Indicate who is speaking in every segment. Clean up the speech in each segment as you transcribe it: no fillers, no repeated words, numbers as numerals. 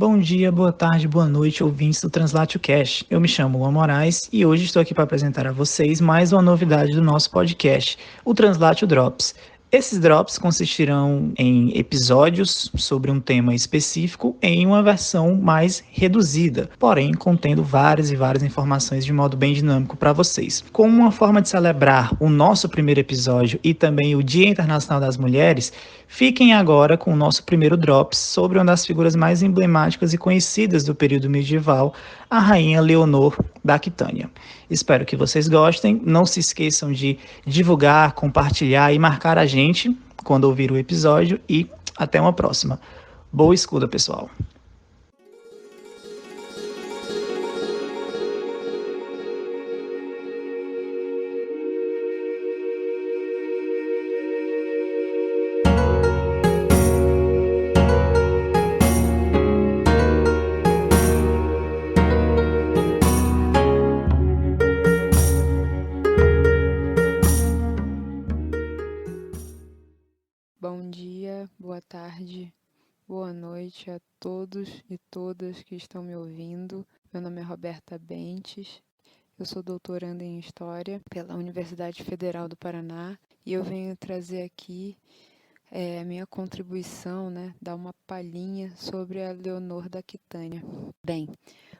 Speaker 1: Bom dia, boa tarde, boa noite, ouvintes do Translatio Cast. Eu me chamo Luan Moraes e hoje estou aqui para apresentar a vocês mais uma novidade do nosso podcast, o Translatio Drops. Esses drops consistirão em episódios sobre um tema específico em uma versão mais reduzida, porém contendo várias e várias informações de modo bem dinâmico para vocês. Como uma forma de celebrar o nosso primeiro episódio e também o Dia Internacional das Mulheres, fiquem agora com o nosso primeiro drops sobre uma das figuras mais emblemáticas e conhecidas do período medieval, a Rainha Leonor da Aquitânia. Espero que vocês gostem. Não se esqueçam de divulgar, compartilhar e marcar a gente quando ouvir o episódio e até uma próxima. Boa escuta, pessoal.
Speaker 2: Bom dia, boa tarde, boa noite a todos e todas que estão me ouvindo. Meu nome é Roberta Bentes, eu sou doutoranda em História pela Universidade Federal do Paraná e eu venho trazer aqui a minha contribuição, dar uma palhinha sobre a Leonor da Aquitânia. Bem,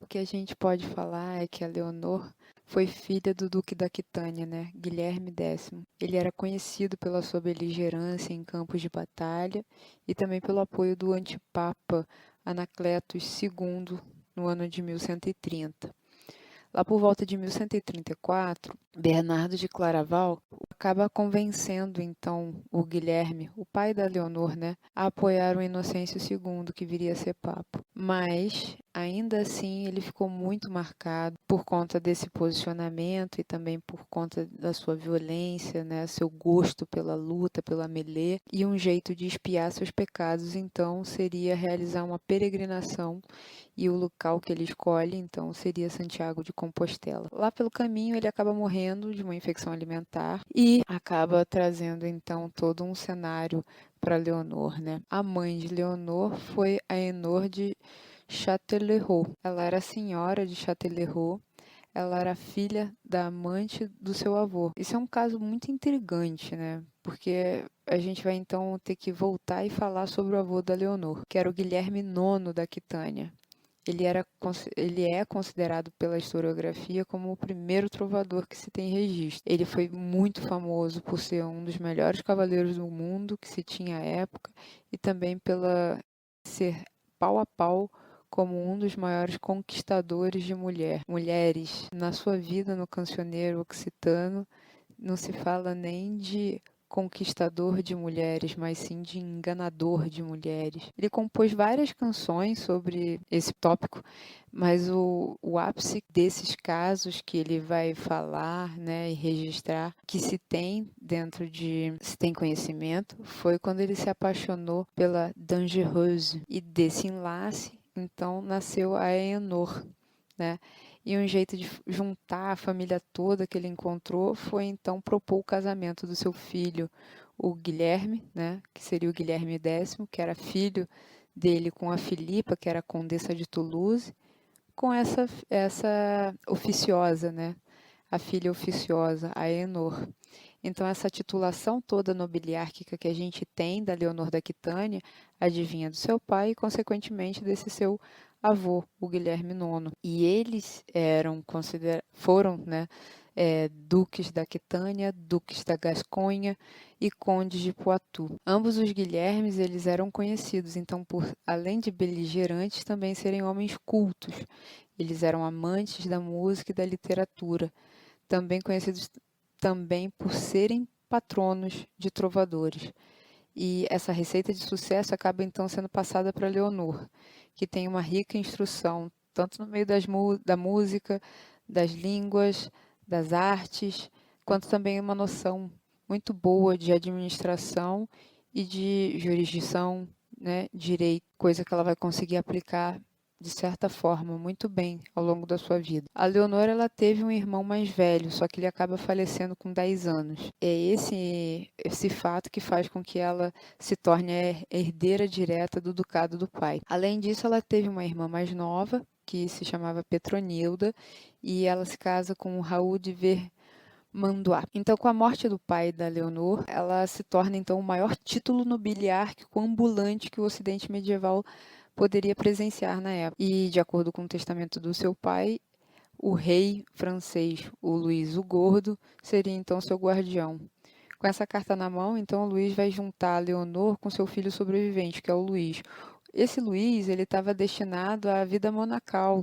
Speaker 2: o que a gente pode falar é que a Leonor foi filha do Duque da Aquitânia, Guilherme X. Ele era conhecido pela sua beligerância em campos de batalha e também pelo apoio do antipapa Anacletus II no ano de 1130. Lá por volta de 1134, Bernardo de Claraval acaba convencendo então o Guilherme, o pai da Leonor, a apoiar o Inocêncio II, que viria a ser papa. Mas, ainda assim, ele ficou muito marcado por conta desse posicionamento e também por conta da sua violência, seu gosto pela luta, pela melê, e um jeito de expiar seus pecados, então, seria realizar uma peregrinação, e o local que ele escolhe, então, seria Santiago de Compostela. Lá pelo caminho, ele acaba morrendo de uma infecção alimentar e acaba trazendo, então, todo um cenário para Leonor, A mãe de Leonor foi a Enor de Châtellerault. Ela era senhora de Châtellerault. Ela era filha da amante do seu avô. Isso é um caso muito intrigante, Porque a gente vai então ter que voltar e falar sobre o avô da Leonor, que era o Guilherme IX da Aquitânia. Ele é considerado pela historiografia como o primeiro trovador que se tem registro. Ele foi muito famoso por ser um dos melhores cavaleiros do mundo que se tinha à época e também pela ser pau a pau como um dos maiores conquistadores de mulheres. Na sua vida no cancioneiro occitano, não se fala nem de conquistador de mulheres, mas sim de enganador de mulheres. Ele compôs várias canções sobre esse tópico, mas o ápice desses casos que ele vai falar, e registrar, que se tem se tem conhecimento, foi quando ele se apaixonou pela Dangereuse, e desse enlace, então, nasceu a Aenor, E um jeito de juntar a família toda que ele encontrou foi então propor o casamento do seu filho, o Guilherme, que seria o Guilherme X, que era filho dele com a Filipa, que era a condessa de Toulouse, com essa oficiosa, a filha oficiosa, a Aenor. Então, essa titulação toda nobiliárquica que a gente tem da Leonor da Aquitânia adivinha do seu pai e, consequentemente, desse seu avô, o Guilherme IX. E eles foram duques da Aquitânia, duques da Gasconha e condes de Poitou. Ambos os Guilhermes eles eram conhecidos, então, por além de beligerantes, também serem homens cultos. Eles eram amantes da música e da literatura, também conhecidos também por serem patronos de trovadores. E essa receita de sucesso acaba então sendo passada para Leonor, que tem uma rica instrução, tanto no meio da música, das línguas, das artes, quanto também uma noção muito boa de administração e de jurisdição, direito, coisa que ela vai conseguir aplicar de certa forma, muito bem ao longo da sua vida. A Leonor, ela teve um irmão mais velho, só que ele acaba falecendo com 10 anos. É esse fato que faz com que ela se torne a herdeira direta do ducado do pai. Além disso, ela teve uma irmã mais nova, que se chamava Petronilda, e ela se casa com o Raul de Vermandois. Então, com a morte do pai da Leonor, ela se torna então o maior título nobiliárquico ambulante que o Ocidente medieval poderia presenciar na época. E, de acordo com o testamento do seu pai, o rei francês, o Luís o Gordo, seria então seu guardião. Com essa carta na mão, então, o Luís vai juntar a Leonor com seu filho sobrevivente, que é o Luís. Esse Luís, ele estava destinado à vida monacal,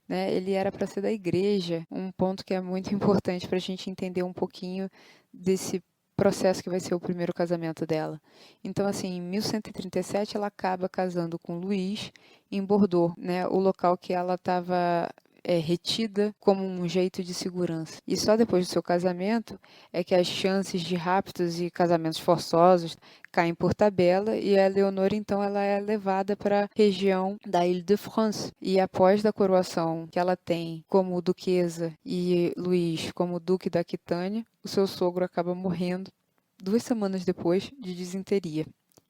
Speaker 2: né? Ele era para ser da igreja, um ponto que é muito importante para a gente entender um pouquinho desse processo que vai ser o primeiro casamento dela. Então, assim, em 1137, ela acaba casando com Luís em Bordeaux, né? O local que ela estava retida como um jeito de segurança. E só depois do seu casamento é que as chances de raptos e casamentos forçosos caem por tabela e a Leonor, então, ela é levada para a região da Île-de-France. E após a coroação que ela tem como duquesa e Luís como duque da Aquitânia, o seu sogro acaba morrendo 2 semanas depois de disenteria.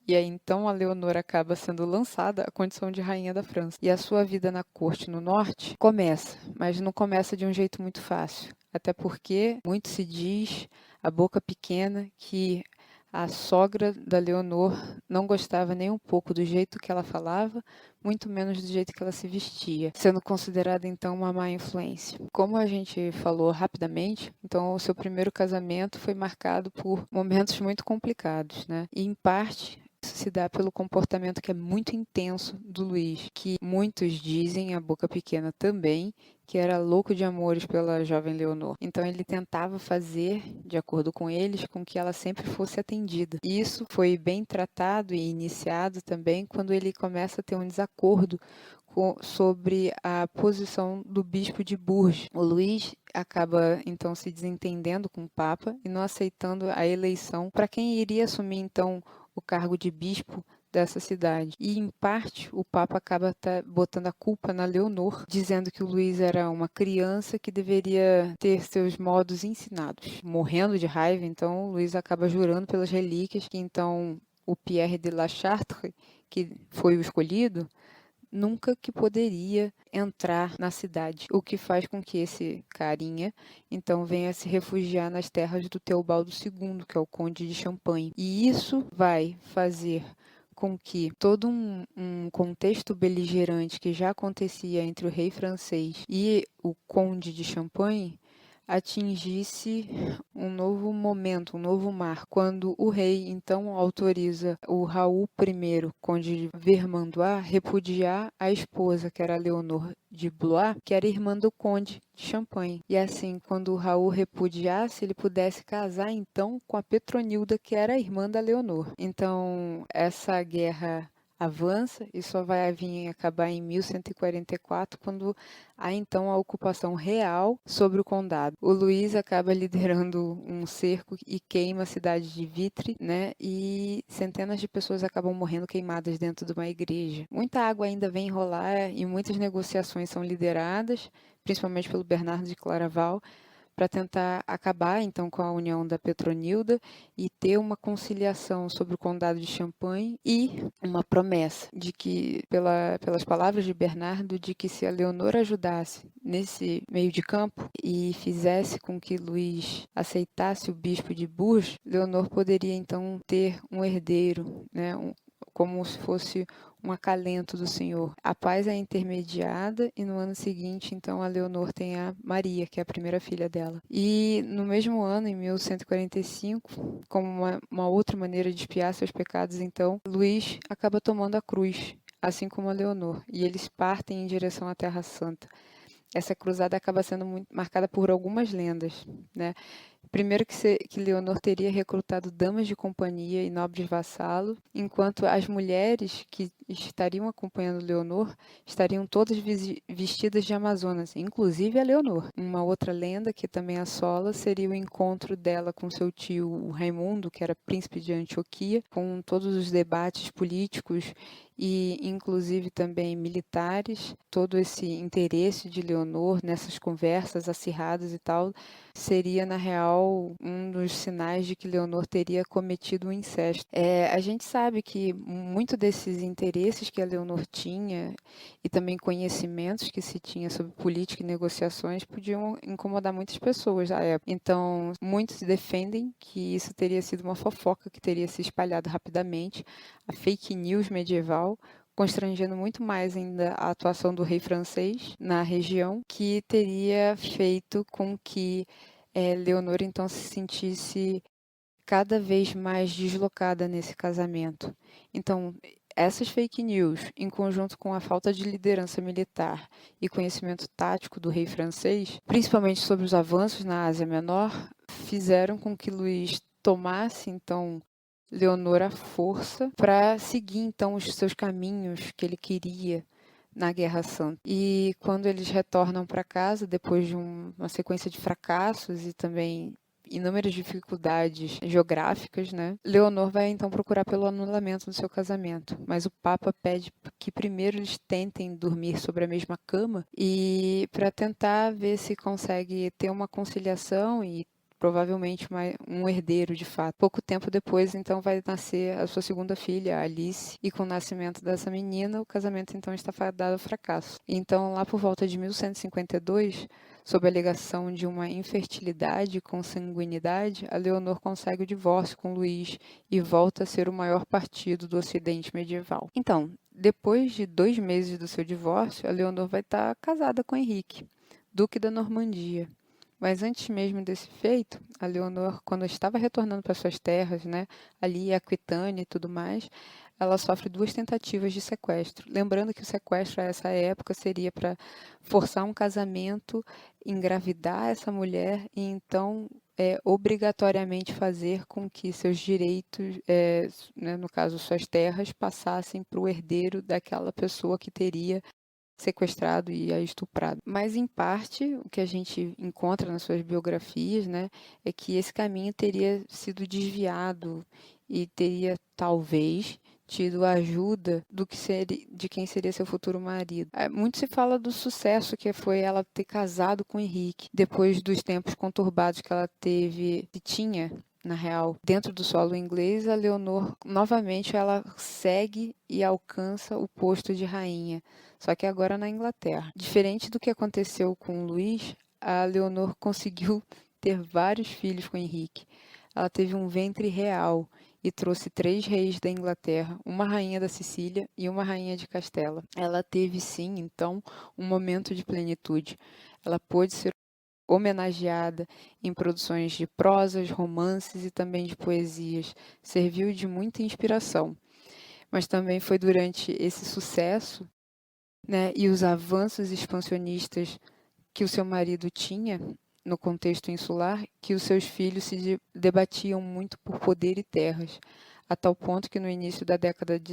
Speaker 2: E aí, então, a Leonor acaba sendo lançada à condição de rainha da França. E a sua vida na corte no norte começa, mas não começa de um jeito muito fácil. Até porque muito se diz, a boca pequena, que a sogra da Leonor não gostava nem um pouco do jeito que ela falava, muito menos do jeito que ela se vestia, sendo considerada então uma má influência. Como a gente falou rapidamente, então o seu primeiro casamento foi marcado por momentos muito complicados, né? E em parte isso se dá pelo comportamento que é muito intenso do Luís, que muitos dizem, a boca pequena também, que era louco de amores pela jovem Leonor. Então ele tentava fazer, de acordo com eles, com que ela sempre fosse atendida. E isso foi bem tratado e iniciado também quando ele começa a ter um desacordo sobre a posição do bispo de Bourges. O Luís acaba então se desentendendo com o Papa e não aceitando a eleição para quem iria assumir então o cargo de bispo dessa cidade. E, em parte, o Papa acaba botando a culpa na Leonor, dizendo que o Luís era uma criança que deveria ter seus modos ensinados. Morrendo de raiva, então, o Luís acaba jurando pelas relíquias que, então, o Pierre de la Châtre, que foi o escolhido, nunca que poderia entrar na cidade, o que faz com que esse carinha, então, venha se refugiar nas terras do Teobaldo II, que é o conde de Champagne. E isso vai fazer com que todo um contexto beligerante que já acontecia entre o rei francês e o conde de Champagne atingisse um novo momento, um novo mar, quando o rei então autoriza o Raul I, conde de Vermandois, repudiar a esposa, que era Leonor de Blois, que era irmã do conde de Champagne. E assim, quando o Raul repudiasse, ele pudesse casar então com a Petronilda, que era a irmã da Leonor. Então, essa guerra avança e só vai vir acabar em 1144, quando há então a ocupação real sobre o condado. O Luís acaba liderando um cerco e queima a cidade de Vitry, né? E centenas de pessoas acabam morrendo queimadas dentro de uma igreja. Muita água ainda vem rolar e muitas negociações são lideradas, principalmente pelo Bernardo de Claraval, para tentar acabar então com a união da Petronilda e ter uma conciliação sobre o condado de Champagne e uma promessa de que, pelas palavras de Bernardo, de que se a Leonor ajudasse nesse meio de campo e fizesse com que Luís aceitasse o bispo de Bourges, Leonor poderia então ter um herdeiro, né, como se fosse um acalento do Senhor. A paz é intermediada e no ano seguinte, então, a Leonor tem a Maria, que é a primeira filha dela. E no mesmo ano, em 1145, como uma outra maneira de expiar seus pecados, então, Luís acaba tomando a cruz, assim como a Leonor, e eles partem em direção à Terra Santa. Essa cruzada acaba sendo muito marcada por algumas lendas, né? Primeiro que Leonor teria recrutado damas de companhia e nobres vassalos, enquanto as mulheres que estariam acompanhando Leonor estariam todas vestidas de amazonas, inclusive a Leonor. Uma outra lenda que também assola seria o encontro dela com seu tio o Raimundo, que era príncipe de Antioquia, com todos os debates políticos e inclusive também militares. Todo esse interesse de Leonor nessas conversas acirradas e tal seria, na real, um dos sinais de que Leonor teria cometido um incesto. A gente sabe que muito desses interesses que a Leonor tinha e também conhecimentos que se tinha sobre política e negociações podiam incomodar muitas pessoas à época. Então, muitos defendem que isso teria sido uma fofoca que teria se espalhado rapidamente, a fake news medieval, constrangendo muito mais ainda a atuação do rei francês na região, que teria feito com que Leonor então se sentisse cada vez mais deslocada nesse casamento. Então, essas fake news, em conjunto com a falta de liderança militar e conhecimento tático do rei francês, principalmente sobre os avanços na Ásia Menor, fizeram com que Luís tomasse então Leonor à força para seguir então os seus caminhos que ele queria na Guerra Santa. E quando eles retornam para casa, depois de uma sequência de fracassos e também inúmeras dificuldades geográficas, né? Leonor vai então procurar pelo anulamento do seu casamento, mas o Papa pede que primeiro eles tentem dormir sobre a mesma cama e para tentar ver se consegue ter uma conciliação e provavelmente um herdeiro de fato. Pouco tempo depois, então, vai nascer a sua segunda filha, a Alice, e com o nascimento dessa menina, o casamento então está fadado ao fracasso. Então, lá por volta de 1152, sob a alegação de uma infertilidade e consanguinidade, a Leonor consegue o divórcio com Luís e volta a ser o maior partido do Ocidente medieval. Então, depois de 2 meses do seu divórcio, a Leonor vai estar casada com Henrique, duque da Normandia. Mas antes mesmo desse feito, a Leonor, quando estava retornando para suas terras, né, ali Aquitânia e tudo mais, ela sofre 2 tentativas de sequestro. Lembrando que o sequestro a essa época seria para forçar um casamento, engravidar essa mulher e então obrigatoriamente fazer com que seus direitos, né, no caso suas terras, passassem para o herdeiro daquela pessoa que teria sequestrado e a estuprado. Mas, em parte, o que a gente encontra nas suas biografias, né, é que esse caminho teria sido desviado e teria, talvez, tido a ajuda de quem seria seu futuro marido. Muito se fala do sucesso que foi ela ter casado com Henrique, depois dos tempos conturbados que ela tinha na real, dentro do solo inglês, a Leonor, novamente, ela segue e alcança o posto de rainha, só que agora na Inglaterra. Diferente do que aconteceu com Luís, a Leonor conseguiu ter vários filhos com Henrique. Ela teve um ventre real e trouxe 3 reis da Inglaterra, uma rainha da Sicília e uma rainha de Castela. Ela teve, sim, então, um momento de plenitude. Ela pôde ser homenageada em produções de prosas, romances e também de poesias. Serviu de muita inspiração. Mas também foi durante esse sucesso, né, e os avanços expansionistas que o seu marido tinha no contexto insular, que os seus filhos se debatiam muito por poder e terras, a tal ponto que no início da década de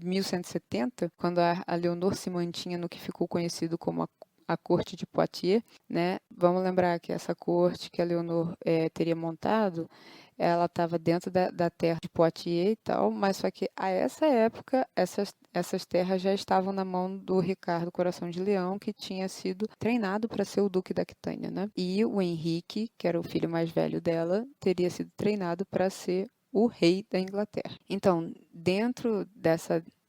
Speaker 2: 1170, quando a Leonor se mantinha no que ficou conhecido como a corte de Poitiers, né? Vamos lembrar que essa corte que a Leonor teria montado, ela estava dentro da terra de Poitiers e tal, mas só que a essa época essas terras já estavam na mão do Ricardo Coração de Leão, que tinha sido treinado para ser o duque da Aquitânia, né? E o Henrique, que era o filho mais velho dela, teria sido treinado para ser o rei da Inglaterra. Então, dentro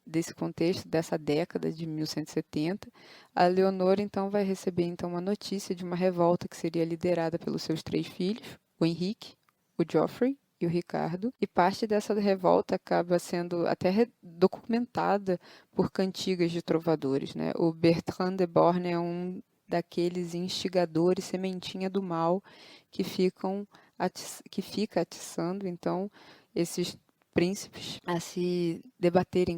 Speaker 2: desse contexto, dessa década de 1170, a Leonor então vai receber então uma notícia de uma revolta que seria liderada pelos seus 3 filhos, o Henrique, o Geoffrey e o Ricardo, e parte dessa revolta acaba sendo até documentada por cantigas de trovadores, né? O Bertrand de Born é um daqueles instigadores sementinha do mal que fica atiçando então esses príncipes a se debaterem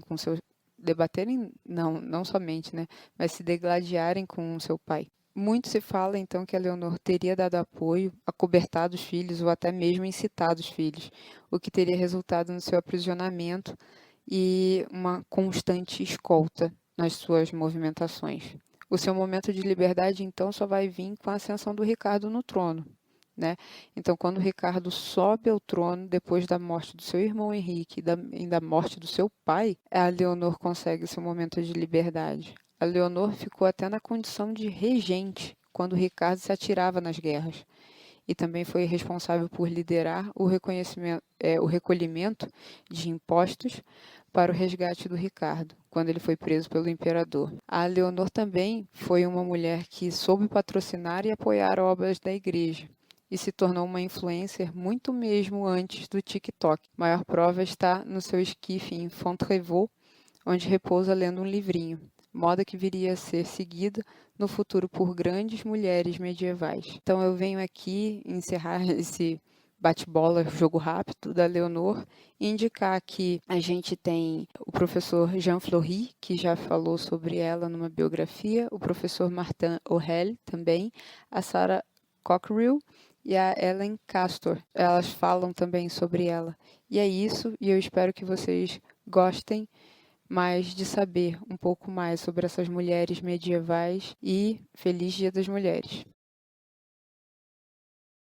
Speaker 2: não somente, né, mas se degladiarem com seu pai. Muito se fala então que a Leonor teria dado apoio, acobertado os filhos ou até mesmo incitado os filhos, o que teria resultado no seu aprisionamento e uma constante escolta nas suas movimentações. O seu momento de liberdade então só vai vir com a ascensão do Ricardo no trono, né? Então, quando o Ricardo sobe ao trono depois da morte do seu irmão Henrique e da morte do seu pai, a Leonor consegue seu momento de liberdade. A Leonor ficou até na condição de regente quando o Ricardo se atirava nas guerras e também foi responsável por liderar o recolhimento de impostos para o resgate do Ricardo, quando ele foi preso pelo imperador. A Leonor também foi uma mulher que soube patrocinar e apoiar obras da igreja e se tornou uma influencer muito mesmo antes do TikTok. A maior prova está no seu esquife em Fontevraud, onde repousa lendo um livrinho, moda que viria a ser seguida no futuro por grandes mulheres medievais. Então eu venho aqui encerrar esse bate-bola, jogo rápido da Leonor, e indicar que a gente tem o professor Jean Fleury, que já falou sobre ela numa biografia, o professor Martin Aurèle também, a Sarah Cockerill e a Ellen Castor. Elas falam também sobre ela. E é isso, e eu espero que vocês gostem mais de saber um pouco mais sobre essas mulheres medievais e feliz Dia das Mulheres.